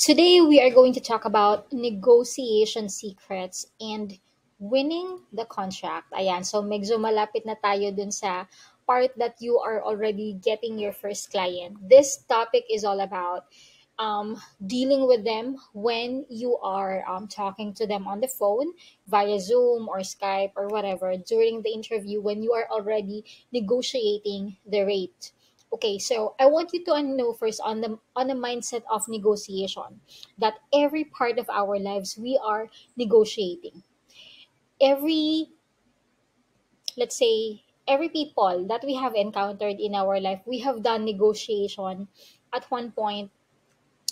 Today, we are going to talk about negotiation secrets and winning the contract. Ayan, so medyo malapit na tayo dun sa part that you are already getting your first client. This topic is all about dealing with them when you are talking to them on the phone via Zoom or Skype or whatever during the interview when you are already negotiating the rate. Okay, so I want you to know first on the mindset of negotiation that every part of our lives we are negotiating. Every let's say every people that we have encountered in our life, we have done negotiation at one point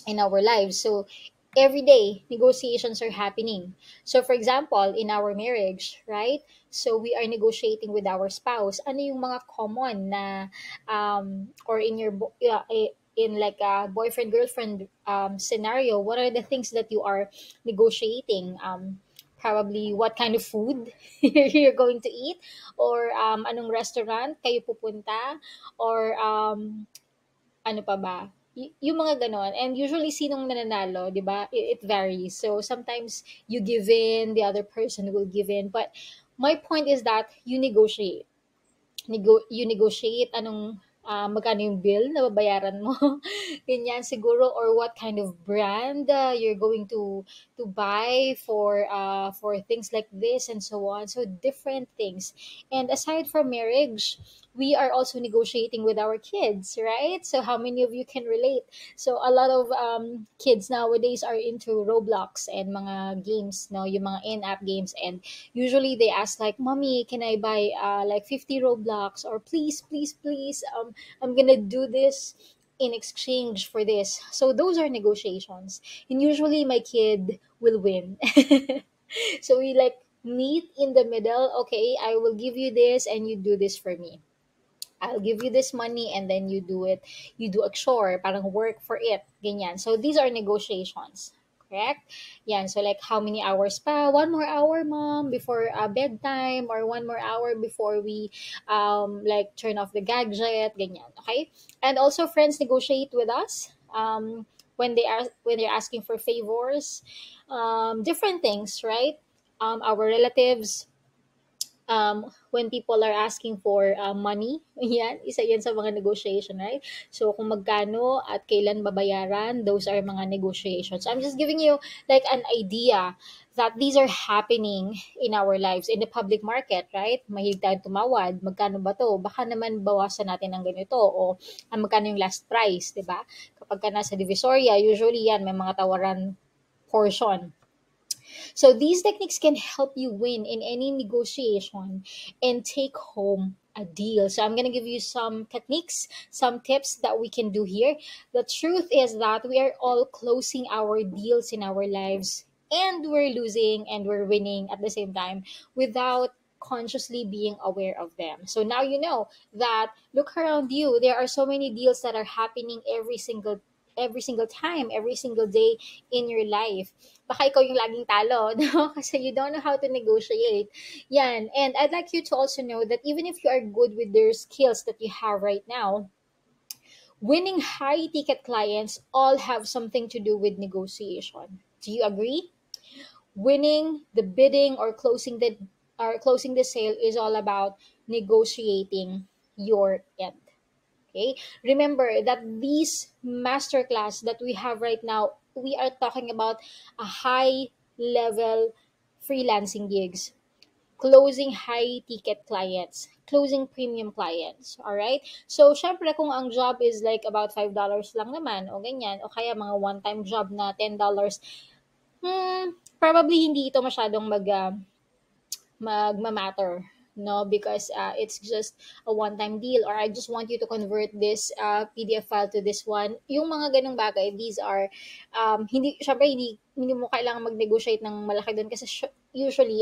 in our lives. So every day negotiations are happening. So for example, in our marriage, right? So we are negotiating with our spouse. Ano yung mga common na or in your in like a boyfriend girlfriend scenario, what are the things that you are negotiating? Probably what kind of food you're going to eat, or anong restaurant kayo pupunta, or ano pa ba? Yung mga gano'n. And usually, sinong nananalo, di ba? It varies. So, sometimes you give in, the other person will give in. But my point is that you negotiate. You negotiate anong magkano yung bill na babayaran mo. Ganyan siguro, or what kind of brand you're going to buy for things like this and so on. So different things. And aside from marriage, we are also negotiating with our kids, right? So how many of you can relate? So a lot of kids nowadays are into Roblox and mga games, no, yung mga in-app games, and usually they ask like, "Mommy, can I buy like 50 Roblox?" Or "Please, please, please, I'm gonna do this in exchange for this." So those are negotiations, and usually my kid will win. So we like meet in the middle. Okay, I will give you this, and you do this for me. I'll give you this money and then you do it. You do a chore, parang work for it. Ganyan. So these are negotiations. Correct? Yan. So like how many hours pa? One more hour, mom, before bedtime, or one more hour before we like turn off the gadget. Ganyan. Okay? And also friends negotiate with us. When they're asking for favors, different things, right? Our relatives, when people are asking for money, yan, isa yan sa mga negotiation, right? So, kung magkano at kailan babayaran, those are mga negotiations. So, I'm just giving you like an idea that these are happening in our lives, in the public market, right? Mahilig tayong tumawad, magkano ba to? Baka naman bawasan natin ng ganito, o magkano yung last price, di ba? Kapag ka nasa Divisoria, usually yan, may mga tawaran portion. So these techniques can help you win in any negotiation and take home a deal. So I'm going to give you some techniques, some tips that we can do here. The truth is that we are all closing our deals in our lives, and we're losing and we're winning at the same time without consciously being aware of them. So now you know that look around you, there are so many deals that are happening every single time, every single day in your life. Baka ikaw yung laging talo, no? Kasi you don't know how to negotiate. Yan. And I'd like you to also know that even if you are good with their skills that you have right now, winning high ticket clients all have something to do with negotiation. Do you agree? Winning the bidding or closing the sale is all about negotiating your end. Okay, remember that these masterclass that we have right now, we are talking about a high level freelancing gigs, closing high ticket clients, closing premium clients. All right, so syempre kung ang job is like about $5 lang naman o ganyan, o kaya mga one time job na $10, probably hindi ito masyadong magma-matter, no, because it's just a one-time deal, or I just want you to convert this PDF file to this one. Yung mga ganong bagay, these are hindi syempre hindi mo kailangan mag-negotiate ng malaki doon kasi usually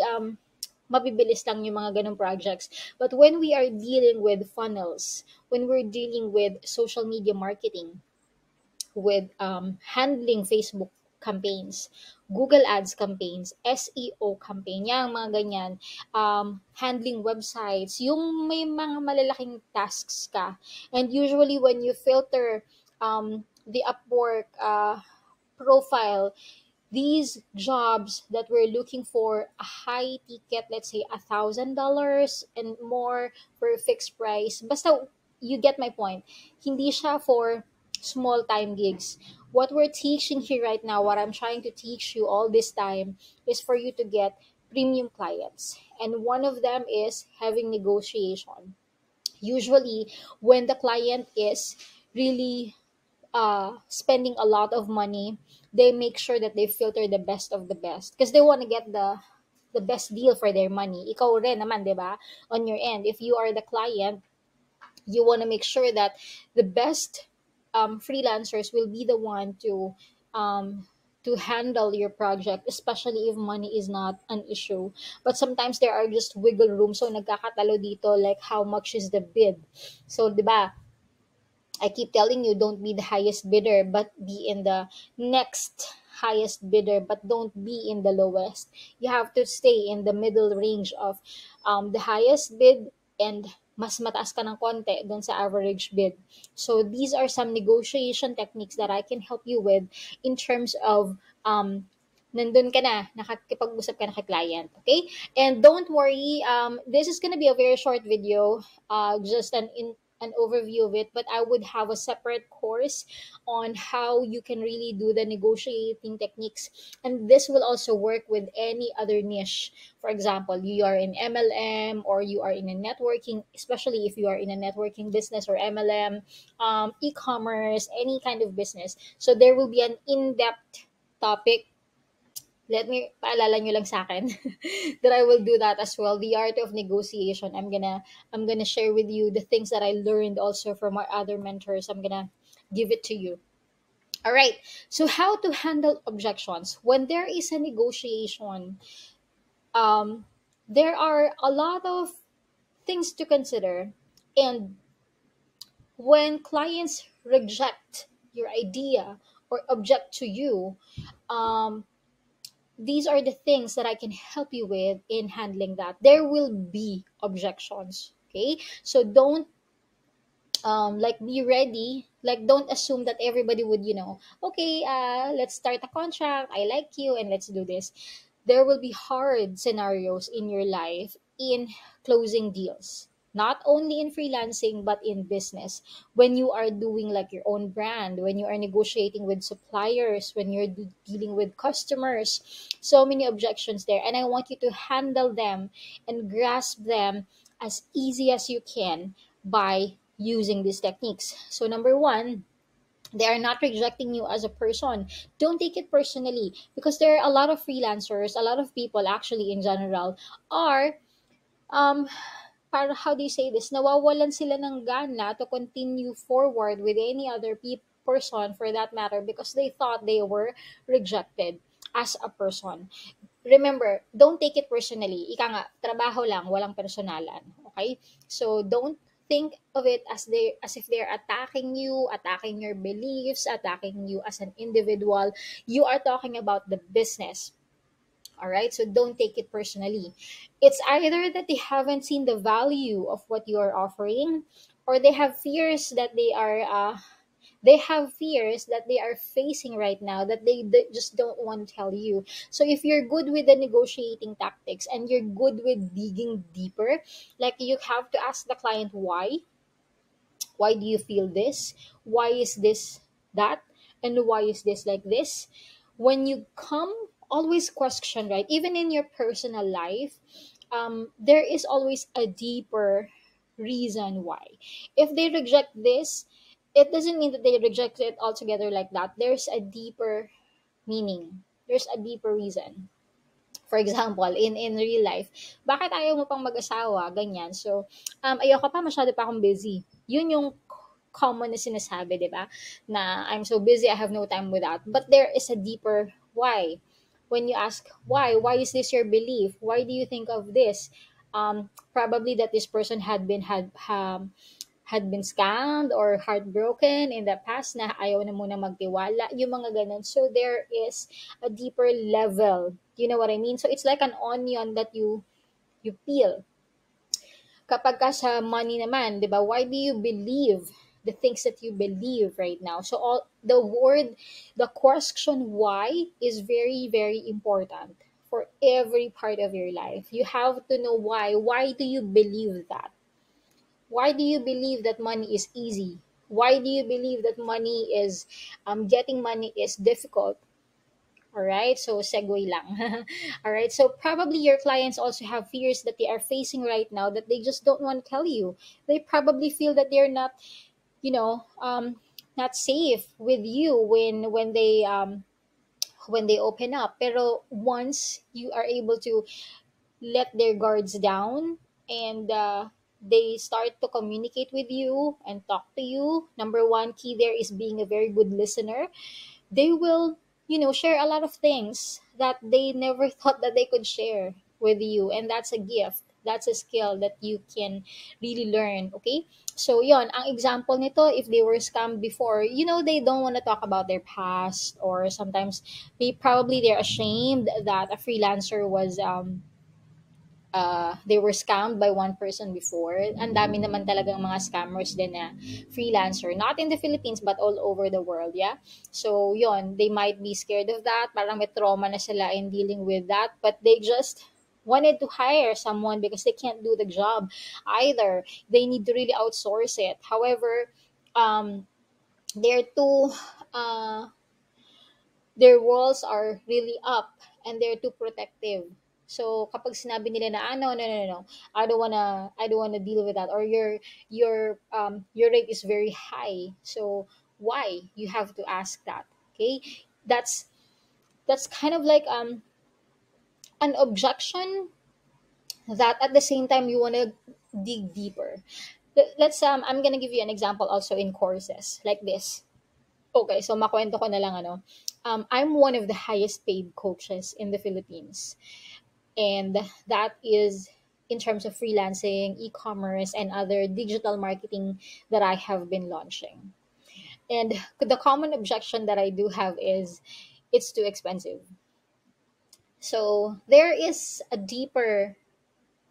mabibilis lang yung mga ganong projects. But when we are dealing with funnels, when we're dealing with social media marketing, with handling Facebook campaigns, Google Ads campaigns, SEO campaign, yung mga ganyan, handling websites, yung may mga malalaking tasks ka. And usually when you filter the Upwork profile these jobs that we're looking for a high ticket, let's say $1,000 and more for a fixed price. Basta you get my point. Hindi siya for small time gigs. What we're teaching here right now, what I'm trying to teach you all this time is for you to get premium clients. And one of them is having negotiation. Usually, when the client is really spending a lot of money, they make sure that they filter the best of the best because they want to get the best deal for their money. Ikaw rin naman, 'di ba? On your end, if you are the client, you want to make sure that the best freelancers will be the one to handle your project, especially if money is not an issue. But sometimes there are just wiggle room, so nagkakatalo dito like how much is the bid. So, 'di ba? I keep telling you, don't be the highest bidder, but be in the next highest bidder, but don't be in the lowest. You have to stay in the middle range of the highest bid and mas mataas ka ng konti dun sa average bid. So these are some negotiation techniques that I can help you with in terms of nandun ka na, nakakipag-usap ka na kay client. Okay? And don't worry, this is gonna be a very short video, just an overview of it, but I would have a separate course on how you can really do the negotiating techniques. And this will also work with any other niche. For example, you are in MLM or you are in a networking, especially if you are in a networking business or MLM, e-commerce, any kind of business. So there will be an in-depth topic. Let me paalala nyo lang sa akin that I will do that as well. The art of negotiation. I'm gonna share with you the things that I learned also from our other mentors. I'm gonna give it to you. All right. So how to handle objections when there is a negotiation? Um, there are a lot of things to consider, and when clients reject your idea or object to you, um, these are the things that I can help you with in handling that. There will be objections. Okay. So don't like be ready. Like don't assume that everybody would, okay, let's start a contract. I like you and let's do this. There will be hard scenarios in your life in closing deals. Not only in freelancing but in business. When you are doing like your own brand, when you are negotiating with suppliers, when you're dealing with customers, so many objections there. And I want you to handle them and grasp them as easy as you can by using these techniques. So, number one, they are not rejecting you as a person. Don't take it personally because there are a lot of freelancers, a lot of people actually in general are um para how do you say this, nawawalan sila ng gana to continue forward with any other person for that matter because they thought they were rejected as a person. Remember, don't take it personally. Ika nga, trabaho lang, walang personalan. Okay? So, don't think of it as if they're attacking you, attacking your beliefs, attacking you as an individual. You are talking about the business. All right? So, don't take it personally. It's either that they haven't seen the value of what you are offering or they have fears that they are facing right now that they just don't want to tell you. So if you're good with the negotiating tactics and you're good with digging deeper, like you have to ask the client why do you feel this, why is this that, and why is this like this. When you come, always question, right? Even in your personal life, there is always a deeper reason why. If they reject this, it doesn't mean that they reject it altogether like that. There's a deeper meaning. There's a deeper reason. For example, in real life, bakit ayaw mo pang mag-asawa? Ganyan. So, ayoko pa, masyado pa akong busy. Yun yung common na sinasabi, di ba? Na I'm so busy, I have no time with that. But there is a deeper why. When you ask why is this your belief? Why do you think of this? Probably that this person had been scammed or heartbroken in the past na ayaw na muna magtiwala, yung mga ganun. So there is a deeper level. You know what I mean? So it's like an onion that you peel. Kapag ka sa money naman, 'di ba? Why do you believe the things that you believe right now. So all the question why is very, very important for every part of your life. You have to know why. Why do you believe that? Why do you believe that money is easy? Why do you believe that money is getting money is difficult? All right, so segue lang. All right, so probably your clients also have fears that they are facing right now that they just don't want to tell you. They probably feel that they're not, you know, not safe with you when they open up. Pero once you are able to let their guards down and they start to communicate with you and talk to you, number one key there is being a very good listener. They will, share a lot of things that they never thought that they could share with you. And that's a gift. That's a skill that you can really learn. Okay. So, yon, ang example nito, if they were scammed before, they don't want to talk about their past, or sometimes they're ashamed that a freelancer was, they were scammed by one person before. Ang dami naman talagang mga scammers din na freelancer, not in the Philippines but all over the world, yeah. So, yon, they might be scared of that. Parang may trauma na sila in dealing with that, but they just wanted to hire someone because they can't do the job either. They need to really outsource it. However, they're too their walls are really up and they're too protective. So kapag sinabi nila na no, no, no, no, no, I don't wanna deal with that, or your rate is very high. So why? You have to ask that. Okay? That's that's kind of like an objection that at the same time you wanna dig deeper. Let's I'm gonna give you an example also in courses like this. Okay, so makwento ko na lang ano. I'm one of the highest paid coaches in the Philippines. And that is in terms of freelancing, e-commerce, and other digital marketing that I have been launching. And the common objection that I do have is it's too expensive. So there is a deeper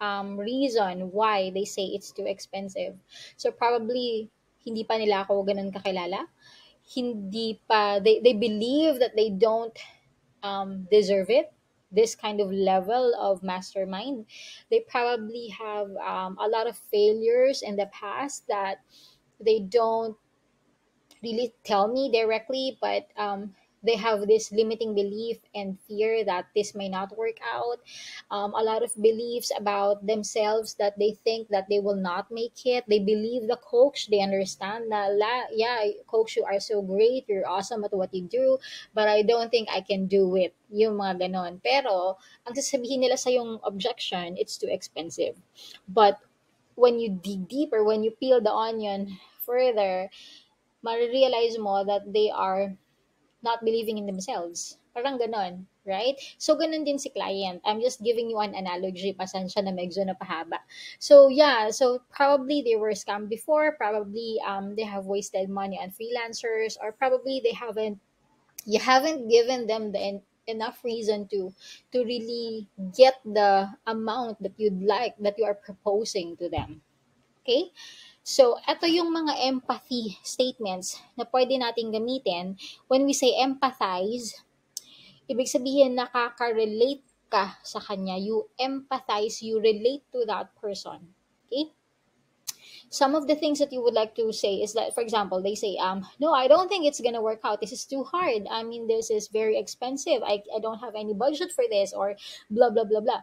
reason why they say it's too expensive. So probably hindi pa nila ako ganun kakilala. Hindi pa they believe that they don't deserve it, this kind of level of mastermind. They probably have a lot of failures in the past that they don't really tell me directly, but they have this limiting belief and fear that this may not work out. A lot of beliefs about themselves that they think that they will not make it. They believe the coach. They understand that, yeah, coach, you are so great. You're awesome at what you do, but I don't think I can do it. Yung mga ganon. Pero, ang sasabihin nila sa yung objection, it's too expensive. But when you dig deeper, when you peel the onion further, marirealize mo that they are not believing in themselves. Parang ganon, right? So, ganon din si client. I'm just giving you an analogy. Pasensya na medyo na pahaba. So, yeah. So, probably they were scammed before. Probably they have wasted money on freelancers. Or probably you haven't given them enough reason to really get the amount that you'd like, that you are proposing to them. Okay? So, eto yung mga empathy statements na pwede nating gamitin. When we say empathize, ibig sabihin nakaka-relate ka sa kanya. You empathize, you relate to that person. Okay? Some of the things that you would like to say is that, for example, they say, no, I don't think it's gonna work out. This is too hard. I mean, this is very expensive. I don't have any budget for this, or blah, blah, blah, blah.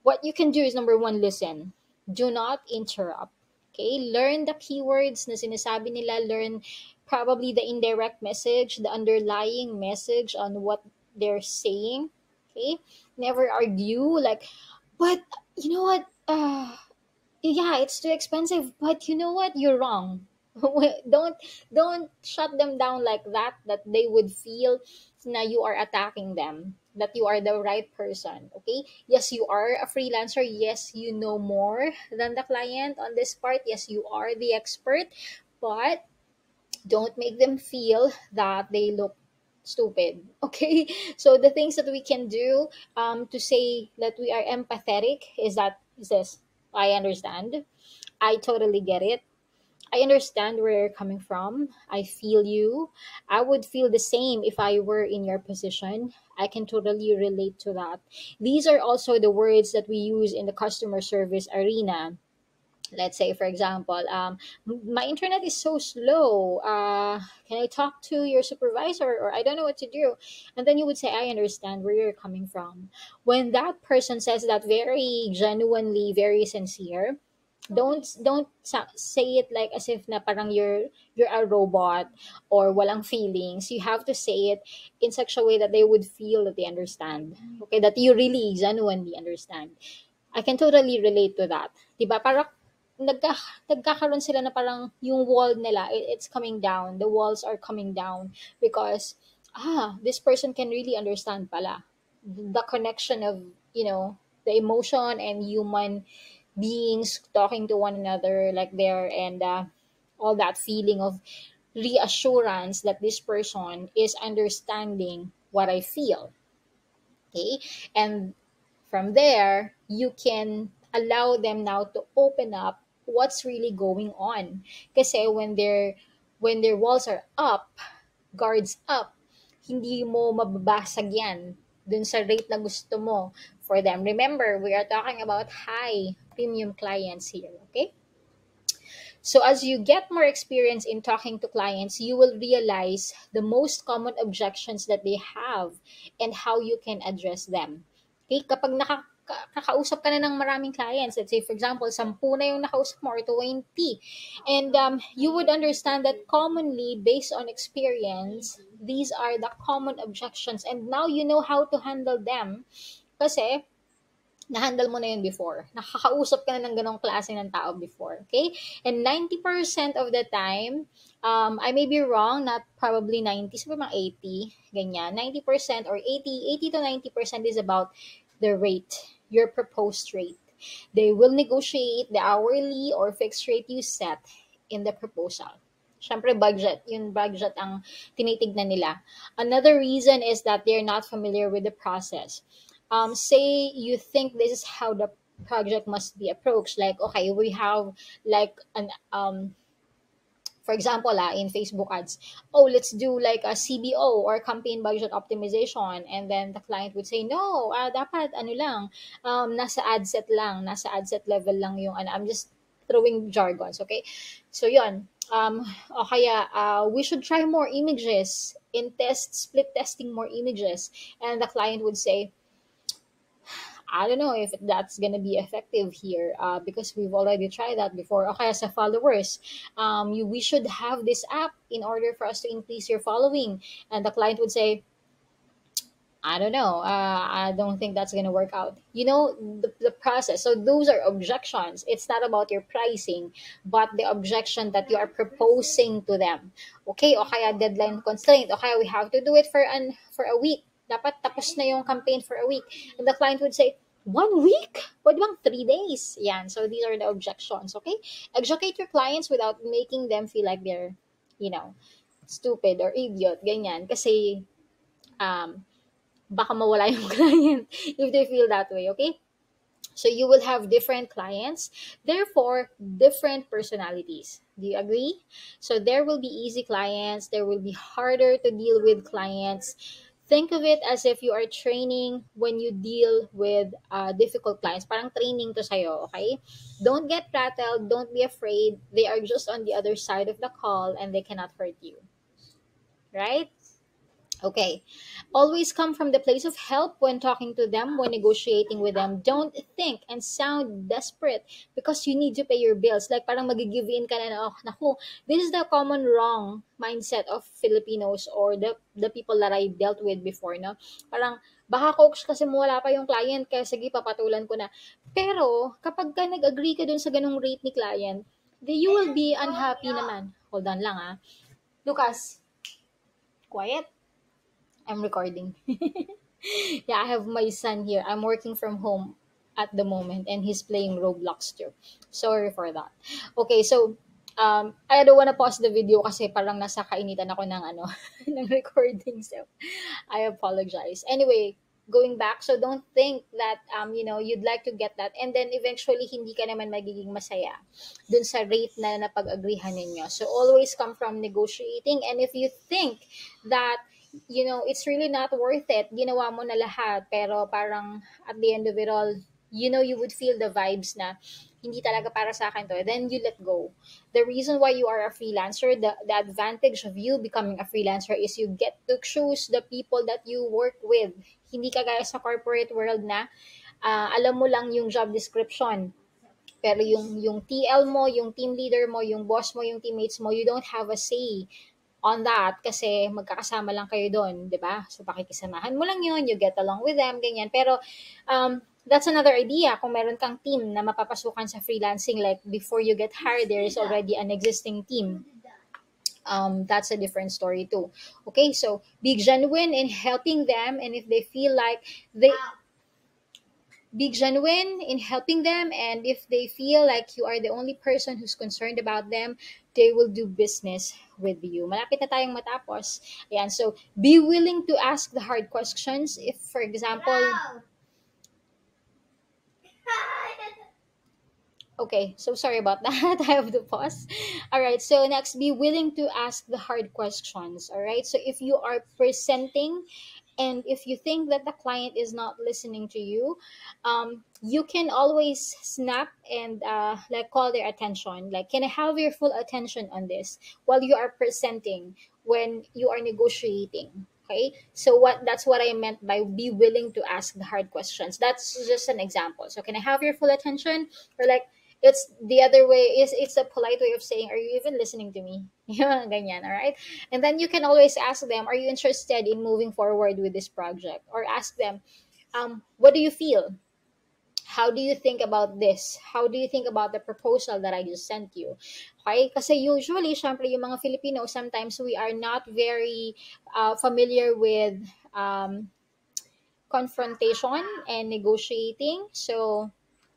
What you can do is, number one, listen. Do not interrupt. Okay? Learn the keywords na sinasabi nila. Learn probably the indirect message, the underlying message on what they're saying. Okay? Never argue like, but you know what? Yeah, it's too expensive, but you know what? You're wrong. don't don't shut them down like that, that they would feel na you are attacking them, that you are the right person. Okay, yes, you are a freelancer, yes, you know more than the client on this part, yes, you are the expert, but don't make them feel that they look stupid. Okay, so the things that we can do to say that we are empathetic is this: I understand, I totally get it, I understand where you're coming from. I feel you. I would feel the same if I were in your position. I can totally relate to that. These are also the words that we use in the customer service arena. Let's say, for example, my internet is so slow. Can I talk to your supervisor? Or I don't know what to do. And then you would say, I understand where you're coming from. When that person says that very genuinely, very sincere, don't say it like as if na parang you're a robot or walang feelings. You have to say it in such a way that they would feel that they understand. Okay, that you really genuinely understand. I can totally relate to that. 'Di ba? Parang nagka, nagkakaroon sila na parang yung wall nila, it's coming down. The walls are coming down because this person can really understand pala. The connection of, the emotion and human beings talking to one another like there, and all that feeling of reassurance that this person is understanding what I feel. Okay, and from there you can allow them now to open up what's really going on, kasi when their walls are up, guards up, hindi mo mababasag yan dun sa rate na gusto mo for them. Remember, we are talking about high premium clients here, okay? So as you get more experience in talking to clients, you will realize the most common objections that they have and how you can address them. Okay, kapag nakakausap ka na ng maraming clients, let's say for example, 10 na yung nakausap mo or 20, and you would understand that commonly based on experience, these are the common objections, and now you know how to handle them kasi na-handle mo na yun before. Nakakausap ka na ng ganong klase ng tao before. Okay? And 90% of the time, I may be wrong, not probably 90, siguro mga 80, ganyan. 90% or 80 to 90% is about the rate, your proposed rate. They will negotiate the hourly or fixed rate you set in the proposal. Siyempre, budget. Yung budget ang tinitignan nila. Another reason is that they're not familiar with the process. Say you think this is how the project must be approached. Like, okay, we have like an for example, in Facebook ads, oh, let's do like a CBO or campaign budget optimization, and then the client would say, no, dapat ano lang, nasa ad set lang, nasa ad set level lang yung ano. I'm just throwing jargons, okay? So yun, o kaya we should try more images in split testing more images, and the client would say, I don't know if that's gonna be effective here, because we've already tried that before. Okay, as a followers, we should have this app in order for us to increase your following. And the client would say, I don't know. I don't think that's gonna work out. The process. So those are objections. It's not about your pricing, but the objection that you are proposing to them. Okay, okay, a deadline constraint. Okay, we have to do it for a week. Dapat tapos na yung campaign for a week. And the client would say, 1 week? Pwede bang 3 days? Yan. So these are the objections. Okay, educate your clients without making them feel like they're, you know, stupid or idiot. Ganyan. Kasi baka mawala yung client if they feel that way, okay? So you will have different clients, therefore different personalities. Do you agree? So there will be easy clients, there will be harder to deal with clients. Think of it as if you are training when you deal with difficult clients. Parang training to sa'yo, okay? Don't get rattled, don't be afraid. They are just on the other side of the call and they cannot hurt you. Right? Okay. Always come from the place of help when talking to them, when negotiating with them. Don't think and sound desperate because you need to pay your bills. Like parang magigive in ka na, oh, naku, this is the common wrong mindset of Filipinos or the people that I dealt with before, no? Parang, baka coach kasi wala pa yung client, kaya sige, papatulan ko na. Pero, kapag ka nag-agree ka dun sa ganung rate ni client, you will be unhappy naman. Hold on lang, Lucas, quiet. I'm recording. Yeah, I have my son here. I'm working from home at the moment and he's playing Roblox too. Sorry for that. Okay, so I don't wanna pause the video kasi parang nasa kainitan ako ng ng recording. So I apologize. Anyway, going back. So don't think that you'd like to get that and then eventually hindi ka naman magiging masaya dun sa rate na napag-agreehan ninyo. So always come from negotiating, and if you think that it's really not worth it, ginawa mo na lahat, pero parang at the end of it all, you would feel the vibes na hindi talaga para sa akin to, then you let go. The reason why you are a freelancer, the advantage of you becoming a freelancer is you get to choose the people that you work with. Hindi kagaya sa corporate world na alam mo lang yung job description, pero yung TL mo, yung team leader mo, yung boss mo, yung teammates mo, you don't have a say on that kasi magkakasama lang kayo doon, 'di ba? So pakikisamahan mo lang 'yun, you get along with them, ganyan. Pero that's another idea. Kung meron kang team na mapapasukan sa freelancing, like before you get hired, there is already an existing team. That's a different story too. Okay, so be genuine in helping them, and if they feel like they be genuine in helping them, and if they feel like you are the only person who's concerned about them, they will do business with you. Malapit na tayong matapos. Ayan, so be willing to ask the hard questions. If, for example, okay, so sorry about that. I have to pause. All right, so next, be willing to ask the hard questions. All right, so if you are presenting and if you think that the client is not listening to you, you can always snap and like call their attention. Like, can I have your full attention on this while you are presenting when you are negotiating? Okay, so that's what I meant by be willing to ask the hard questions. That's just an example. So can I have your full attention? Or like, it's the other way, is it's a polite way of saying, are you even listening to me? Yeah, ganyan, all right? And then you can always ask them, are you interested in moving forward with this project? Or ask them, what do you feel? How do you think about this? How do you think about the proposal that I just sent you? Okay? Kasi usually, syempre, yung mga Filipino, sometimes we are not very familiar with confrontation and negotiating. So,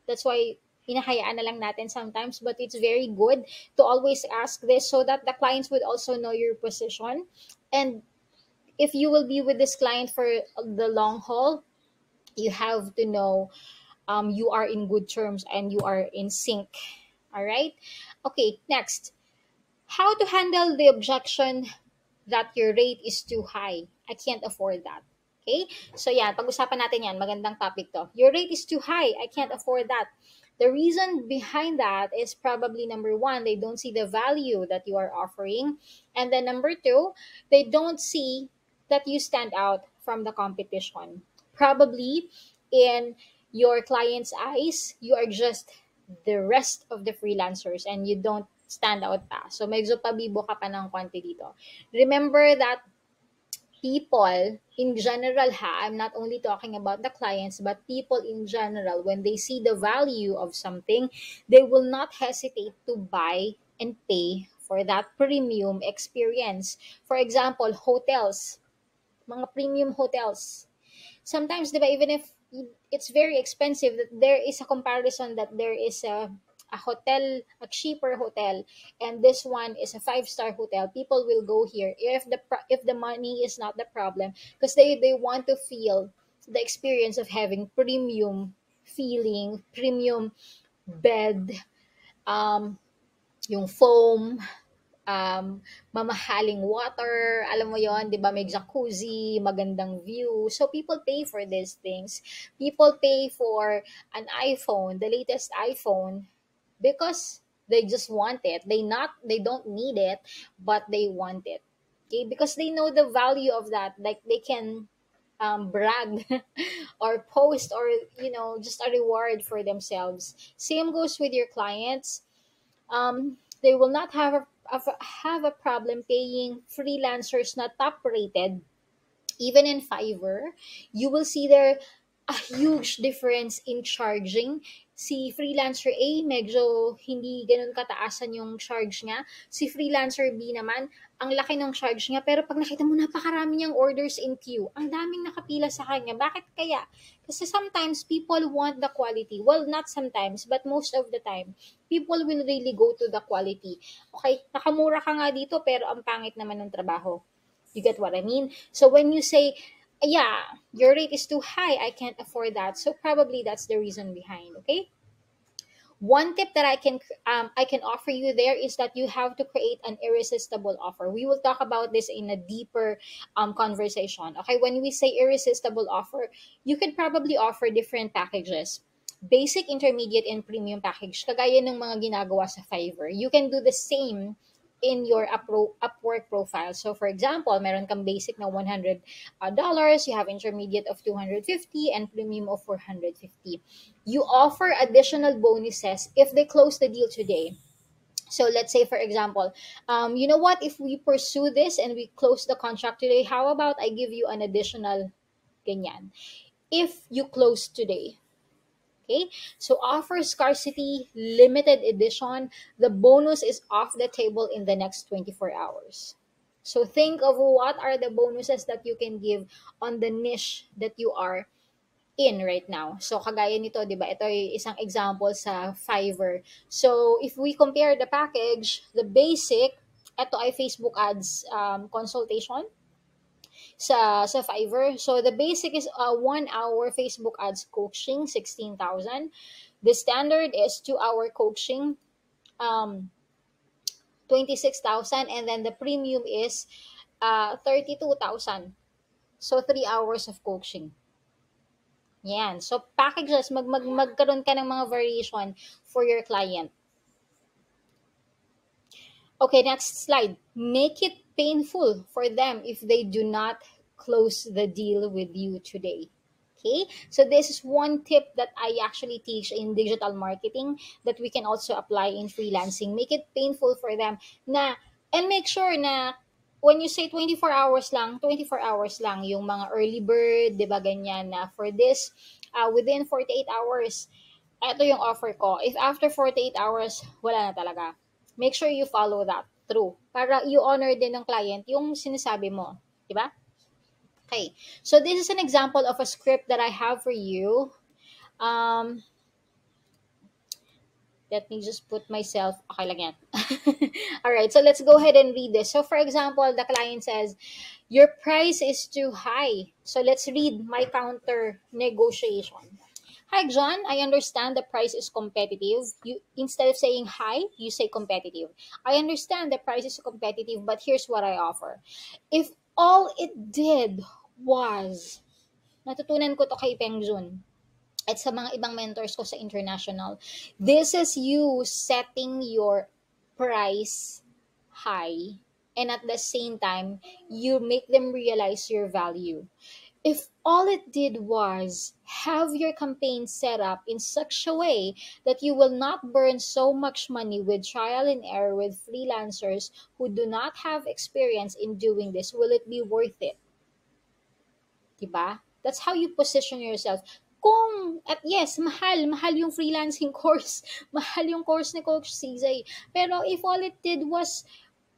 that's why hinahayaan na lang natin sometimes, but it's very good to always ask this so that the clients would also know your position. And if you will be with this client for the long haul, you have to know you are in good terms and you are in sync. All right? Okay, next. How to handle the objection that your rate is too high. I can't afford that. Okay? So yan, pag-usapan natin yan. Magandang topic to. Your rate is too high. I can't afford that. The reason behind that is probably number one, they don't see the value that you are offering. And then number two, they don't see that you stand out from the competition. Probably in your client's eyes, you are just the rest of the freelancers and you don't stand out pa. So medyo pabibo ka pa ng konti dito. Remember that people in general, I'm not only talking about the clients, but people in general, when they see the value of something, they will not hesitate to buy and pay for that premium experience. For example, hotels, mga premium hotels. Sometimes, di ba, even if it's very expensive, that there is a comparison that there is a hotel, a cheaper hotel, and this one is a five-star hotel. People will go here if the money is not the problem, because they want to feel the experience of having premium feeling, premium bed, um, yung foam, mamahaling water, alam mo yon, 'di ba? May jacuzzi, magandang view. So people pay for these things. People pay for an iPhone, the latest iPhone, because they just want it. They don't need it, but they want it. Okay? Because they know the value of that. Like they can brag or post, or just a reward for themselves. Same goes with your clients. They will not have a problem paying freelancers not top rated. Even in Fiverr, you will see there a huge difference in charging. Si freelancer A, medyo hindi ganun kataasan yung charge niya. Si freelancer B naman, ang laki ng charge niya. Pero pag nakita mo, napakarami niyang orders in queue. Ang daming nakapila sa kanya. Bakit kaya? Kasi sometimes people want the quality. Well, not sometimes, but most of the time, people will really go to the quality. Okay, nakamura ka nga dito, pero ang pangit naman ng trabaho. You get what I mean? So when you say, yeah, your rate is too high, I can't afford that. So probably that's the reason behind. Okay, one tip that I can offer you there is that you have to create an irresistible offer. We will talk about this in a deeper conversation. Okay, when we say irresistible offer, you could probably offer different packages. Basic, intermediate, and premium package. Kagaya ng mga ginagawa sa Fiverr. You can do the same in your Upwork profile. So for example, meron kang basic na $100, you have intermediate of 250 and premium of 450. You offer additional bonuses if they close the deal today. So let's say, for example, you know what? If we pursue this and we close the contract today, how about I give you an additional ganyan if you close today? Okay, so offer scarcity, limited edition. The bonus is off the table in the next 24 hours. So think of what are the bonuses that you can give on the niche that you are in right now. So kagaya nito, 'di ba? Ito ay isang example sa Fiverr. So if we compare the package, the basic, ito ay Facebook ads consultation sa Fiverr. So the basic is a 1 hour Facebook ads coaching, 16,000. The standard is 2 hour coaching, 26,000, and then the premium is 32,000. So 3 hours of coaching. Yan. So packages, magkaroon ka ng mga variation for your client. Okay, next slide. Make it painful for them if they do not close the deal with you today. Okay, so this is one tip that I actually teach in digital marketing that we can also apply in freelancing. Make it painful for them na, and make sure na when you say 24 hours lang yung mga early bird, 'di ba ganyan na for this within 48 hours, ito yung offer ko. If after 48 hours, wala na talaga. Make sure you follow that through para you honor din ng client yung sinasabi mo, 'di ba? Okay, so this is an example of a script that I have for you. Um, Let me just put myself, okay lang yan. All right, so let's go ahead and read this. So for example, the client says, your price is too high. So let's read my counter negotiation. Hi, John. I understand the price is competitive. You instead of saying high, you say competitive. I understand the price is competitive, but here's what I offer. If all it did was, natutunan ko to kay Peng Jun at sa mga ibang mentors ko sa international, this is you setting your price high and at the same time, you make them realize your value. If all it did was have your campaign set up in such a way that you will not burn so much money with trial and error with freelancers who do not have experience in doing this, will it be worth it? Diba? That's how you position yourself. Kung, at yes, mahal yung freelancing course. Mahal yung course ni Coach CJ. Pero if all it did was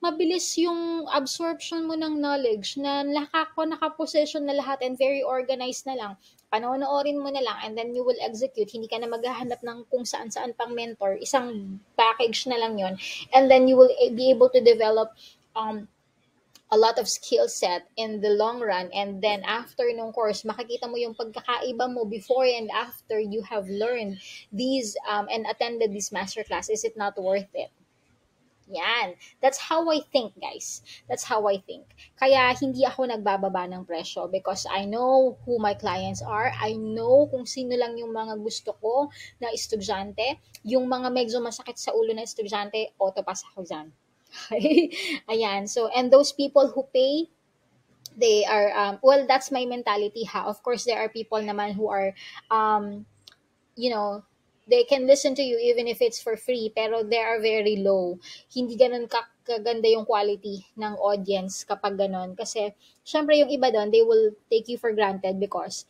mabilis yung absorption mo ng knowledge na nakaposition na lahat and very organized na lang, panonoorin mo na lang and then you will execute. Hindi ka na maghahanap ng kung saan-saan pang mentor. Isang package na lang yon. And then you will be able to develop a lot of skill set in the long run, and then after nung course makikita mo yung pagkakaiba mo before and after you have learned these and attended this masterclass. Is it not worth it? Yan. That's how I think, guys. That's how I think. Kaya hindi ako nagbababa ng presyo because I know who my clients are. I know kung sino lang yung mga gusto ko na estudyante. Yung mga medyo masakit sa ulo na estudyante, auto pass ako dyan. Okay? Ayan. So, and those people who pay, they are, well, that's my mentality ha. Of course, there are people naman who are, you know, they can listen to you even if it's for free, pero they are very low. Hindi ganun kaganda yung quality ng audience kapag ganun. Kasi, syempre yung iba doon, they will take you for granted because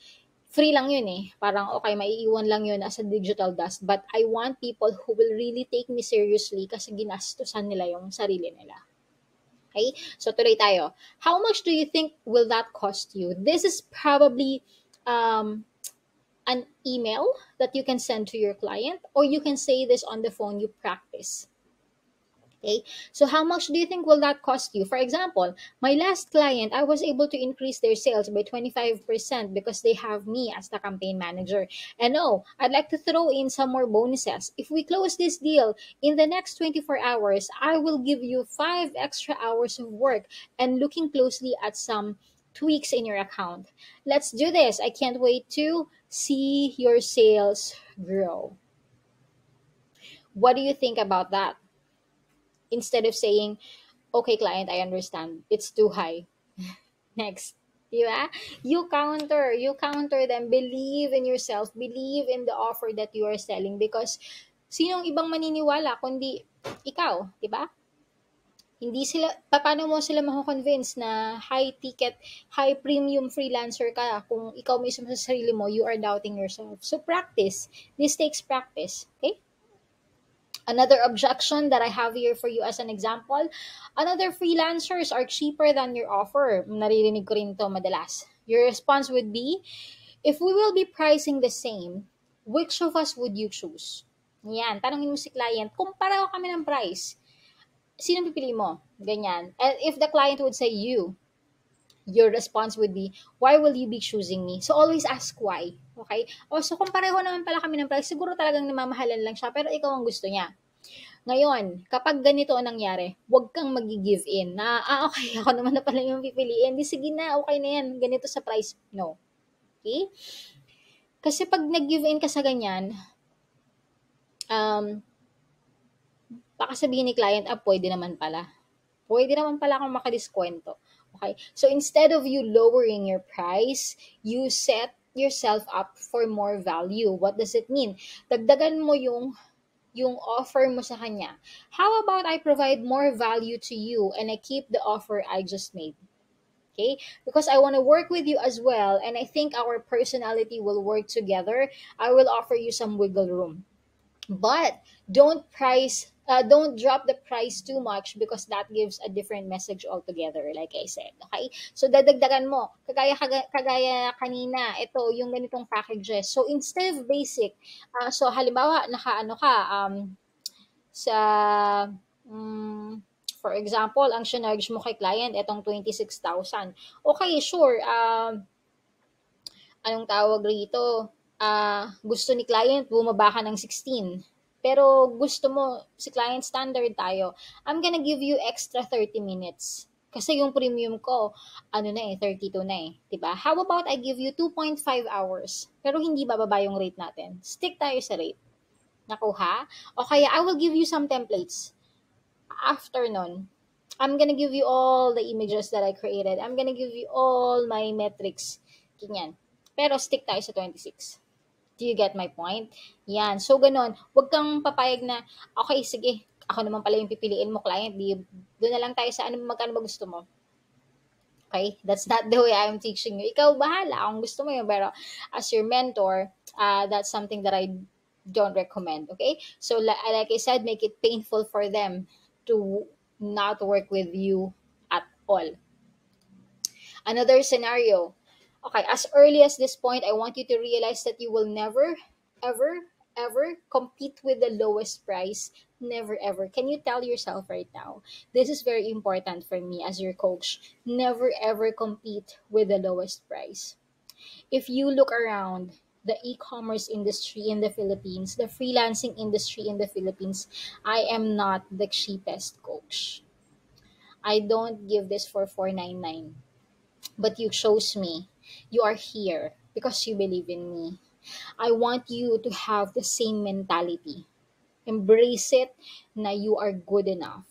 free lang yun eh. Parang, okay, maiiwan lang yun as a digital dust. But I want people who will really take me seriously kasi ginastusan nila yung sarili nila. Okay? So, tuloy tayo. How much do you think will that cost you? This is probably an email that you can send to your client, or you can say this on the phone, you practice. Okay, so how much do you think will that cost you? For example, my last client, I was able to increase their sales by 25% because they have me as the campaign manager. And oh, I'd like to throw in some more bonuses. If we close this deal in the next 24 hours, I will give you 5 extra hours of work and looking closely at some tweaks in your account. Let's do this. I can't wait to see your sales grow. What do you think about that? Instead of saying, okay, client, I understand. It's too high. Next. Di ba? You counter them. Believe in yourself. Believe in the offer that you are selling because sinong ibang maniniwala kundi ikaw, di ba? Hindi sila, paano mo sila mako-convince na high ticket, high premium freelancer ka kung ikaw mismo sa sarili mo, you are doubting yourself. So practice. This takes practice. Okay? Another objection that I have here for you as an example, another freelancers are cheaper than your offer. Naririnig ko rin to madalas. Your response would be, if we will be pricing the same, which of us would you choose? Yan, tanongin mo si client, kung pareho kami ng price, sino pipili mo? Ganyan. And if the client would say you, your response would be, why will you be choosing me? So always ask why. Okay? O so kung pareho naman pala kami ng price, siguro talagang namamahalan lang siya, pero ikaw ang gusto niya. Ngayon, kapag ganito ang nangyari, huwag kang magi-give in na, okay, ako naman na pala yung pipiliin. Di sige na, okay na yan. Ganito sa price. No. Okay? Kasi pag nag-give in ka sa ganyan, um, baka sabihin ni client, pwede naman pala. Pwede naman pala akong makadiskwento. Okay? So instead of you lowering your price, you set yourself up for more value. What does it mean? Dagdagan mo yung offer mo sa kanya. How about I provide more value to you and I keep the offer I just made? Okay? Because I want to work with you as well and I think our personality will work together. I will offer you some wiggle room. But don't drop the price too much because that gives a different message altogether, like I said. Okay? So dadagdagan mo. Kagaya kanina, ito yung ganitong packages. So instead of basic, so halimbawa nakaano ka sa for example, ang sinarge mo kay client etong 26,000. Okay, sure. Anong tawag rito? Gusto ni client bumaba ka ng 16. Pero gusto mo, si client standard tayo, I'm gonna give you extra 30 minutes. Kasi yung premium ko, 32 na eh. 'Di ba? How about I give you 2.5 hours? Pero hindi bababa yung rate natin. Stick tayo sa rate. Nakuha? O kaya, I will give you some templates. After nun, I'm gonna give you all the images that I created. I'm gonna give you all my metrics. Ganyan. Pero stick tayo sa 26. Do you get my point? Yan. So, ganun. Huwag kang papayag na, okay, sige, ako naman pala yung pipiliin mo, client. Doon na lang tayo sa magkano ba gusto mo. Okay? That's not the way I'm teaching you. Ikaw, bahala kung gusto mo yun. Pero as your mentor, that's something that I don't recommend. Okay? So, like I said, make it painful for them to not work with you at all. Another scenario. Okay, as early as this point, I want you to realize that you will never, ever, ever compete with the lowest price. Never, ever. Can you tell yourself right now? This is very important for me as your coach. Never, ever compete with the lowest price. If you look around, the e-commerce industry in the Philippines, the freelancing industry in the Philippines, I am not the cheapest coach. I don't give this for 499. But you chose me. You are here because you believe in me. I want you to have the same mentality. Embrace it na you are good enough.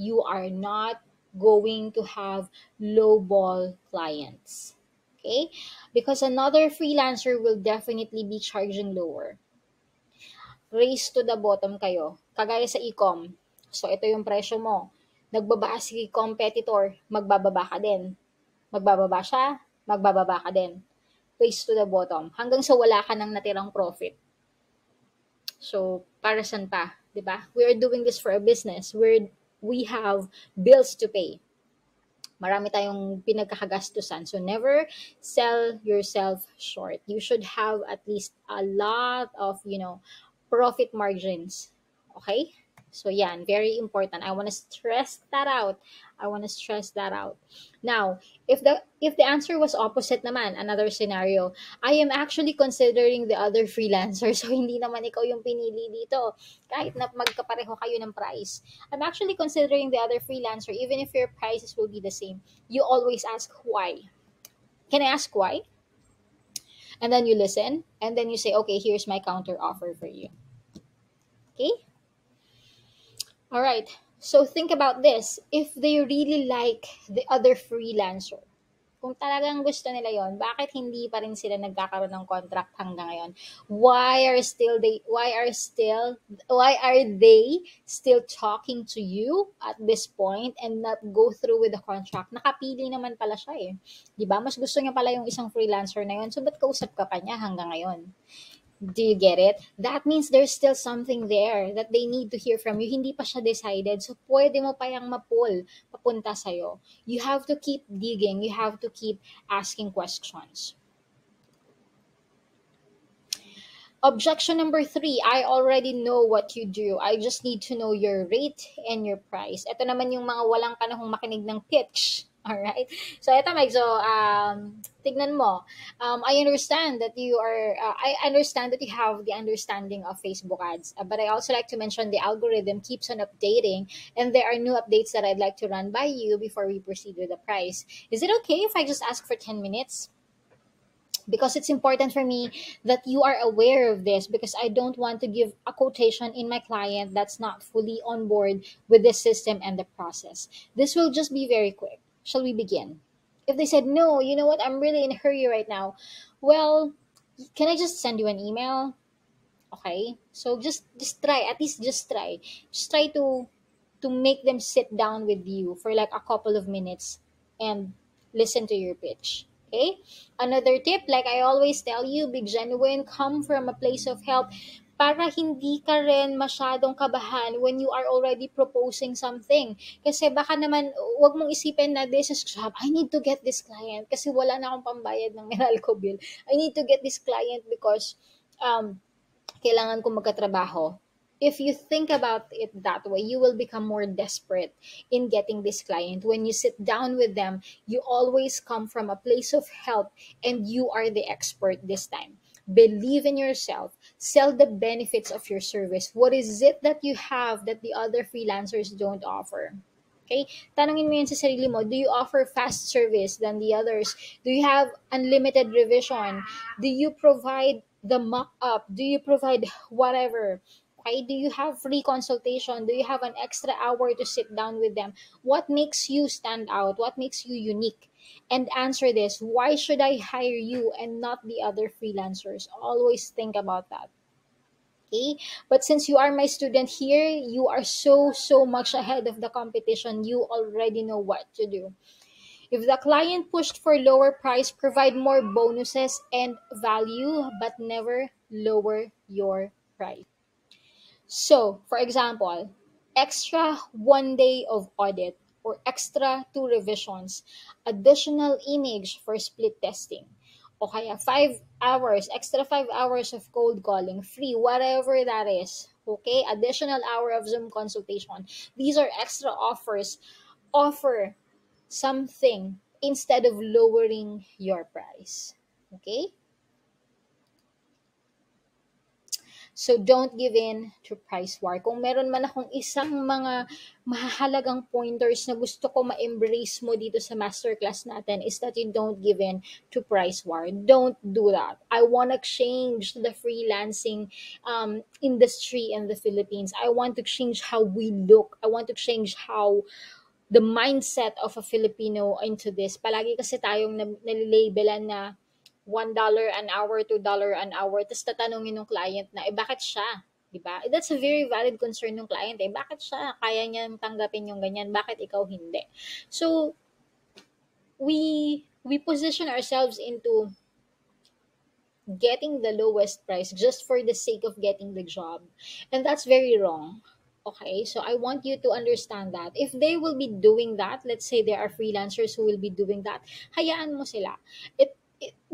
You are not going to have lowball clients. Okay? Because another freelancer will definitely be charging lower. Race to the bottom kayo. Kagaya sa e-com. So, ito yung presyo mo. Nagbaba si competitor, magbababa ka din. Magbababa siya, magbababa ka din. Race to the bottom. Hanggang sa wala ka nang natirang profit. So, para saan pa? 'Di ba? We are doing this for a business where we have bills to pay. Marami tayong pinagkakagastusan. So, never sell yourself short. You should have at least a lot of, profit margins. Okay? So yan, very important. I want to stress that out. I want to stress that out. Now, if the answer was opposite naman, another scenario, I am actually considering the other freelancer. So hindi naman ikaw yung pinili dito. Kahit na magkapareho kayo ng price. I'm actually considering the other freelancer even if your prices will be the same. You always ask why. Can I ask why? And then you listen and then you say, "Okay, here's my counter offer for you." Okay? All right. So think about this. If they really like the other freelancer, kung talagang gusto nila yon, bakit hindi pa rin sila nagkakaroon ng contract hanggang ngayon? Why are they still talking to you at this point and not go through with the contract? Nakapili naman pala siya eh. 'Di ba? Mas gusto niya pala yung isang freelancer na yon. So ba't kausap ka pa niya hanggang ngayon? Do you get it? That means there's still something there that they need to hear from you. Hindi pa siya decided. So, pwede mo pa yung ma-pull papunta sa'yo. You have to keep digging. You have to keep asking questions. Objection number three, I already know what you do. I just need to know your rate and your price. Ito naman yung mga walang panahong makinig ng pitch. Alright? So, ito medyo, tignan mo. I understand that I understand that you have the understanding of Facebook ads. But I also like to mention the algorithm keeps on updating and there are new updates that I'd like to run by you before we proceed with the price. Is it okay if I just ask for 10 minutes? Because it's important for me that you are aware of this because I don't want to give a quotation in my client that's not fully on board with the system and the process. This will just be very quick. Shall we begin? If they said, no, you know what, I'm really in a hurry right now. Well, can I just send you an email? Okay? So just try, at least just try. Just try to make them sit down with you for like a couple of minutes and listen to your pitch. Okay? Another tip, like I always tell you, be genuine, come from a place of help para hindi ka rin masyadong kabahan when you are already proposing something. Kasi baka naman, wag mong isipin na this is job. I need to get this client kasi wala na akong pambayad ng Meralco bill. I need to get this client because kailangan ko magkatrabaho. If you think about it that way, you will become more desperate in getting this client. When you sit down with them, you always come from a place of help and you are the expert this time. Believe in yourself. Sell the benefits of your service. What is it that you have that the other freelancers don't offer? Okay? Tanungin mo yun sa sarili mo, do you offer fast service than the others? Do you have unlimited revision? Do you provide the mock-up? Do you provide whatever? Okay? Do you have free consultation? Do you have an extra hour to sit down with them? What makes you stand out? What makes you unique? And answer this, why should I hire you and not the other freelancers? Always think about that. Okay, but since you are my student here, you are so much ahead of the competition. You already know what to do. If the client pushed for lower price, provide more bonuses and value, but never lower your price. So, for example, extra 1 day of audit or extra 2 revisions, additional image for split testing, o kaya 5 hours, extra 5 hours of cold calling, free, whatever that is. Okay, additional hour of Zoom consultation. These are extra offers. Offer something instead of lowering your price. Okay? So, don't give in to price war. Kung meron man akong isang mga mahalagang pointers na gusto ko ma-embrace mo dito sa masterclass natin is that you don't give in to price war. Don't do that. I want to change the freelancing industry in the Philippines. I want to change how we look. I want to change how the mindset of a Filipino into this. Palagi kasi tayong nalilabelan na $1 an hour, $2 an hour, tapos tatanungin ng client na, bakit siya? Diba? That's a very valid concern ng client. Bakit siya? Kaya niyang tanggapin yung ganyan? Bakit ikaw hindi? So, we position ourselves into getting the lowest price just for the sake of getting the job. And that's very wrong. Okay, so I want you to understand that. If they will be doing that, let's say there are freelancers who will be doing that, hayaan mo sila.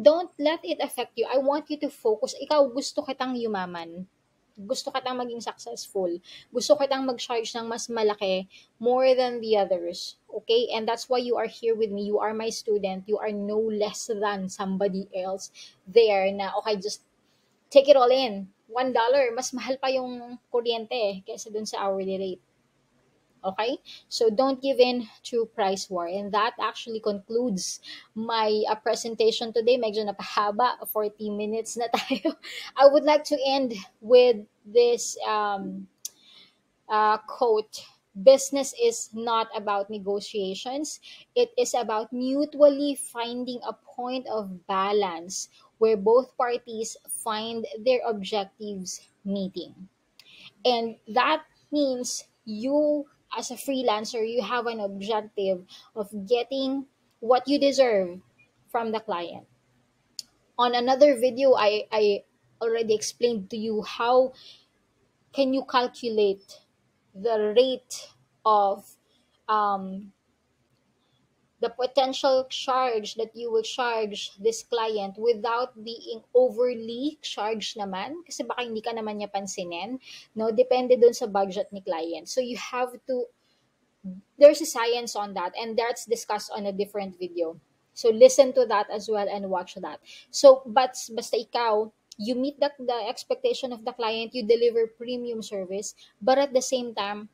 Don't let it affect you. I want you to focus. Ikaw, gusto kitang yumaman. gusto kitang maging successful. Gusto kitang mag-charge ng mas malaki more than the others. Okay? And that's why you are here with me. You are my student. You are no less than somebody else there na, okay, just take it all in. $1, mas mahal pa yung kuryente kaysa dun sa hourly rate. Okay? So don't give in to price war. And that actually concludes my presentation today. Medyo napahaba, 40 minutes na tayo. I would like to end with this quote. Business is not about negotiations. It is about mutually finding a point of balance where both parties find their objectives meeting. And that means you, as a freelancer, you have an objective of getting what you deserve from the client. On another video, I already explained to you how can you calculate the rate of um, the potential charge that you will charge this client without being overly charged naman kasi baka hindi ka naman niya pansinin, no, depende dun sa budget ni client. So you have to, there's a science on that, and that's discussed on a different video. So listen to that as well and watch that. So but basta ikaw, you meet the expectation of the client, you deliver premium service, but at the same time,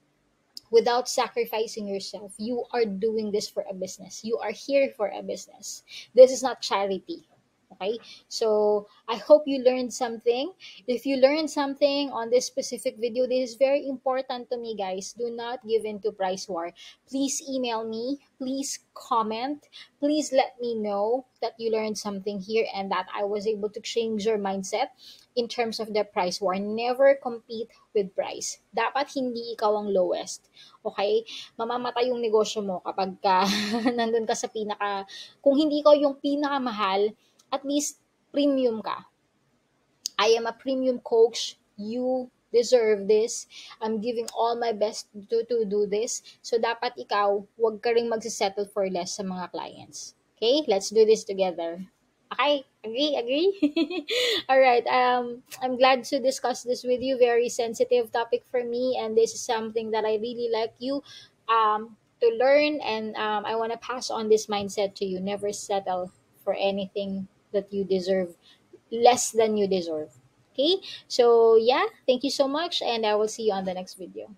without sacrificing yourself. You are doing this for a business. You are here for a business. This is not charity. Okay? So I hope you learned something. If you learned something on this specific video, this is very important to me, guys. Do not give in to price war. Please email me. Please comment. Please let me know that you learned something here and that I was able to change your mindset in terms of the price war. Never compete with price. Dapat hindi ikaw ang lowest. Okay? Mamamatay yung negosyo mo kapag ka nandun ka sa pinaka, kung hindi ko yung pinakamahal, at least premium ka. I am a premium coach. You deserve this. I'm giving all my best to do this. So dapat ikaw, wag ka ring magsisettle for less sa mga clients. Okay? Let's do this together. Okay, agree. All right. I'm glad to discuss this with you. Very sensitive topic for me, and this is something that I really like you to learn. And I want to pass on this mindset to you. Never settle for anything that you deserve, less than you deserve. Okay. So yeah, thank you so much, and I will see you on the next video.